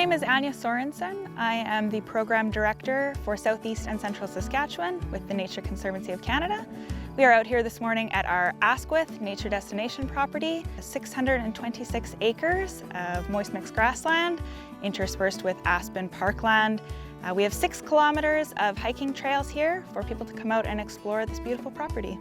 name is Anya Sorensen. I am the Program Director for Southeast and Central Saskatchewan with the Nature Conservancy of Canada. We are out here this morning at our Asquith Nature Destination property, 626 acres of moist mixed grassland interspersed with aspen parkland. We have 6 kilometers of hiking trails here for people to come out and explore this beautiful property.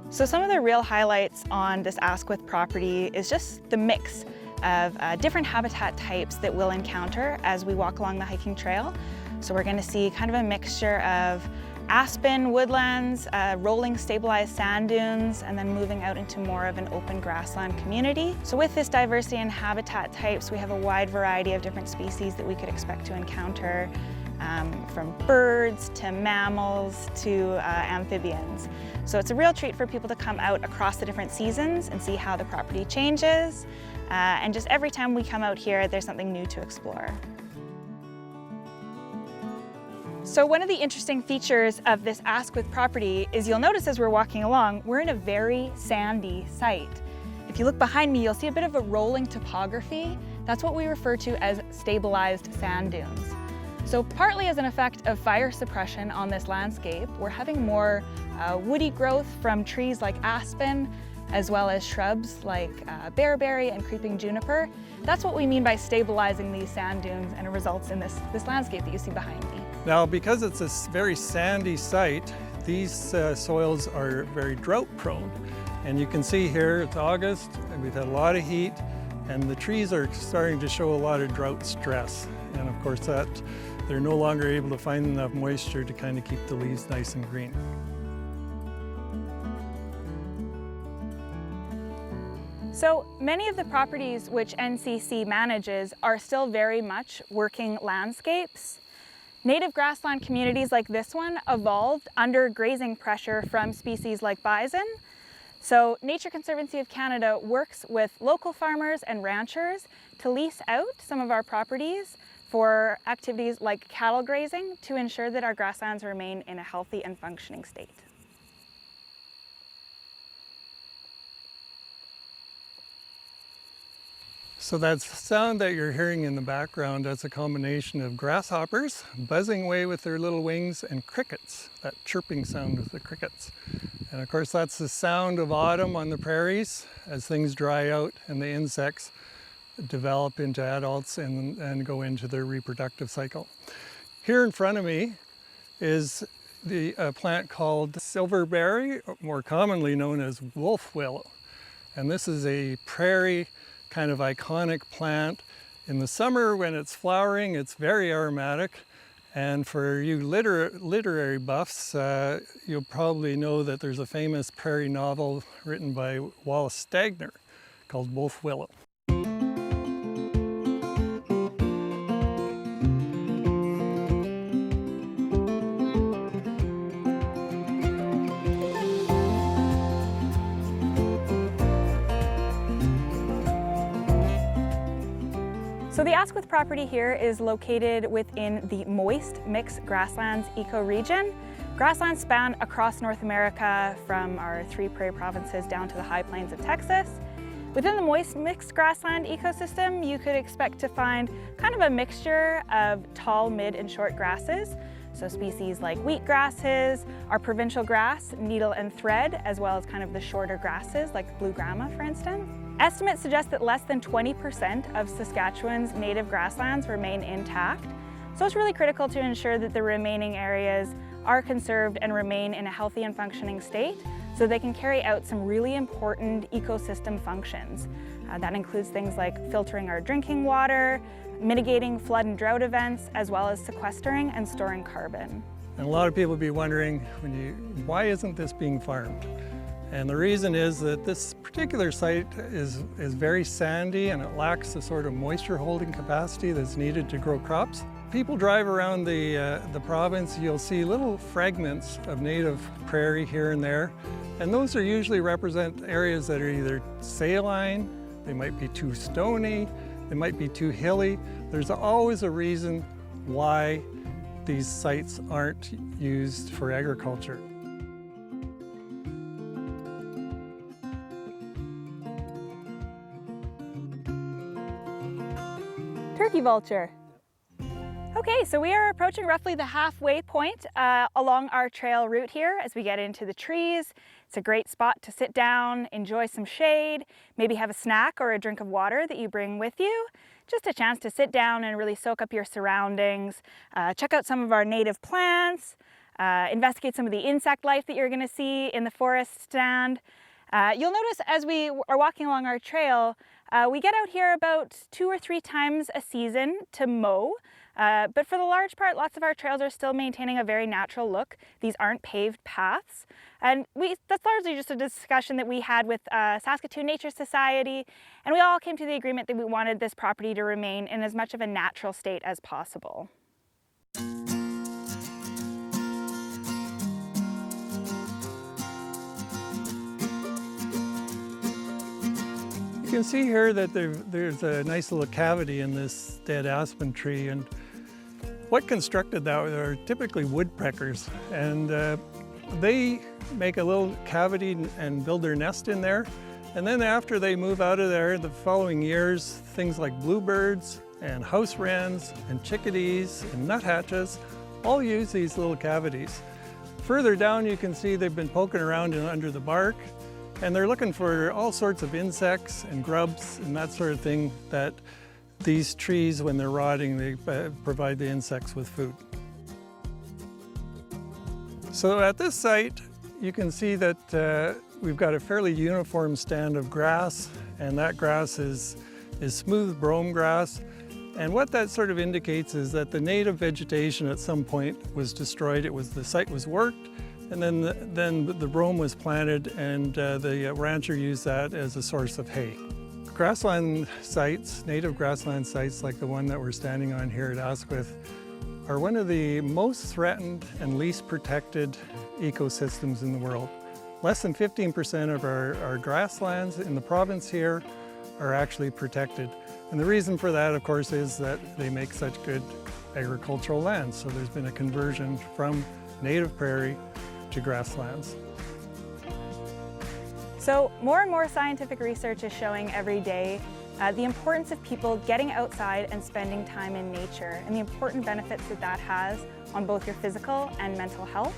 So some of the real highlights on this Asquith property is just the mix of different habitat types that we'll encounter as we walk along the hiking trail. So we're going to see kind of a mixture of aspen woodlands, rolling stabilized sand dunes, and then moving out into more of an open grassland community. So with this diversity in habitat types, we have a wide variety of different species that we could expect to encounter, from birds to mammals to amphibians. So it's a real treat for people to come out across the different seasons and see how the property changes. And just every time we come out here, there's something new to explore. So one of the interesting features of this Asquith property is you'll notice as we're walking along, we're in a very sandy site. If you look behind me, you'll see a bit of a rolling topography. That's what we refer to as stabilized sand dunes. So partly as an effect of fire suppression on this landscape, we're having more woody growth from trees like aspen, as well as shrubs like bearberry and creeping juniper. That's what we mean by stabilizing these sand dunes, and it results in this landscape that you see behind me. Now, because it's a very sandy site, these soils are very drought prone. And you can see here, it's August, and we've had a lot of heat, and the trees are starting to show a lot of drought stress. And of course they're no longer able to find enough moisture to kind of keep the leaves nice and green. So many of the properties which NCC manages are still very much working landscapes. Native grassland communities like this one evolved under grazing pressure from species like bison. So Nature Conservancy of Canada works with local farmers and ranchers to lease out some of our properties for activities like cattle grazing to ensure that our grasslands remain in a healthy and functioning state. So that sound that you're hearing in the background, that's a combination of grasshoppers buzzing away with their little wings and crickets, that chirping sound of the crickets. And of course that's the sound of autumn on the prairies as things dry out and the insects develop into adults and go into their reproductive cycle. Here in front of me is a plant called silverberry, more commonly known as wolf willow. And this is a prairie kind of iconic plant. In the summer when it's flowering, it's very aromatic. And for you literary buffs, you'll probably know that there's a famous prairie novel written by Wallace Stegner called Wolf Willow. So the Asquith property here is located within the moist mixed grasslands ecoregion. Grasslands span across North America from our 3 prairie provinces down to the high plains of Texas. Within the moist mixed grassland ecosystem, you could expect to find kind of a mixture of tall, mid, and short grasses. So species like wheatgrasses, our provincial grass, needle and thread, as well as kind of the shorter grasses like blue grama, for instance. Estimates suggest that less than 20% of Saskatchewan's native grasslands remain intact. So it's really critical to ensure that the remaining areas are conserved and remain in a healthy and functioning state so they can carry out some really important ecosystem functions. That includes things like filtering our drinking water, mitigating flood and drought events, as well as sequestering and storing carbon. And a lot of people will be wondering, why isn't this being farmed? And the reason is that this particular site is very sandy and it lacks the sort of moisture holding capacity that's needed to grow crops. People drive around the province, you'll see little fragments of native prairie here and there. And those are usually represent areas that are either saline, they might be too stony, they might be too hilly. There's always a reason why these sites aren't used for agriculture. turkey vulture. Okay, so we are approaching roughly the halfway point along our trail route here as we get into the trees. It's a great spot to sit down, enjoy some shade, maybe have a snack or a drink of water that you bring with you. Just a chance to sit down and really soak up your surroundings, check out some of our native plants, investigate some of the insect life that you're going to see in the forest stand. You'll notice as we are walking along our trail, we get out here about 2 or 3 times a season to mow. But for the large part, lots of our trails are still maintaining a very natural look. These aren't paved paths. And that's largely just a discussion that we had with Saskatoon Nature Society, and we all came to the agreement that we wanted this property to remain in as much of a natural state as possible. You can see here that there's a nice little cavity in this dead aspen tree, and what constructed that are typically woodpeckers, and they make a little cavity and build their nest in there, and then after they move out of there the following years, things like bluebirds and house wrens and chickadees and nuthatches all use these little cavities. Further down you can see they've been poking around under the bark, and they're looking for all sorts of insects and grubs and that sort of thing that these trees, when they're rotting, they provide the insects with food. So at this site, you can see that we've got a fairly uniform stand of grass, and that grass is smooth brome grass. And what that sort of indicates is that the native vegetation at some point was destroyed. The site was worked, and then the brome was planted, and the rancher used that as a source of hay. Grassland sites, native grassland sites like the one that we're standing on here at Asquith, are one of the most threatened and least protected ecosystems in the world. Less than 15% of our grasslands in the province here are actually protected. And the reason for that, of course, is that they make such good agricultural land. So there's been a conversion from native prairie to grasslands. So more and more scientific research is showing every day the importance of people getting outside and spending time in nature, and the important benefits that that has on both your physical and mental health.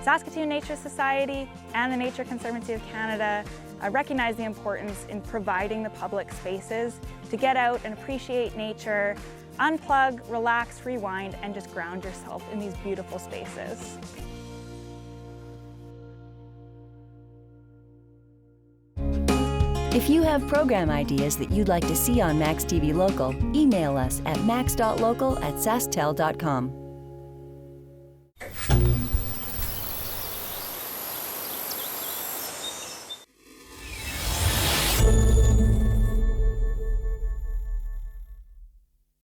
Saskatoon Nature Society and the Nature Conservancy of Canada recognize the importance in providing the public spaces to get out and appreciate nature, unplug, relax, rewind, and just ground yourself in these beautiful spaces. If you have program ideas that you'd like to see on maxTV Local, email us at max.local@sasktel.com.